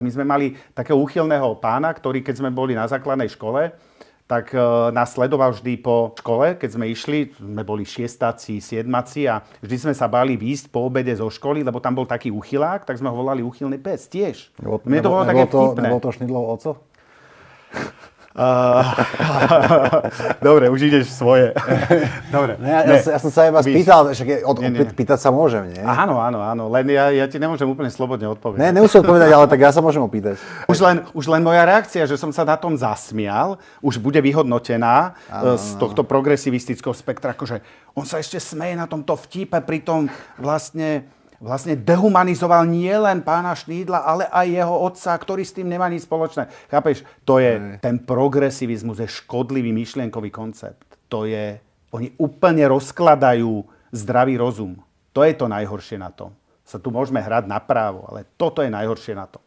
My sme mali takého úchylného pána, ktorý keď sme boli na základnej škole, tak nás sledoval vždy po škole, keď sme išli, sme boli šiestáci, siedmaci a vždy sme sa báli výjsť po obede zo školy, lebo tam bol taký úchylák, tak sme ho volali úchylný pes tiež. Mne to bolo také vtipné. Nebolo to Šnídlov oco? Dobre, už ideš svoje. Dobre. Ja som sa aj vás pýtal, pýtať sa môžem, nie? Áno, len ja ti nemôžem úplne slobodne odpovedať. Nemusím odpovedať, ale tak ja sa môžem opýtať. Už len moja reakcia, že som sa na tom zasmial, už bude vyhodnotená z tohto progresivistického spektra, akože on sa ešte smeje na tomto vtipe, pritom vlastne dehumanizoval nielen pána Šnídla, ale aj jeho otca, ktorý s tým nemá nič spoločné. Chápeš? To je ten progresivizmus, je škodlivý myšlienkový koncept. Oni úplne rozkladajú zdravý rozum. To je to najhoršie na tom. Sa tu môžeme hrať na právo, ale toto je najhoršie na tom.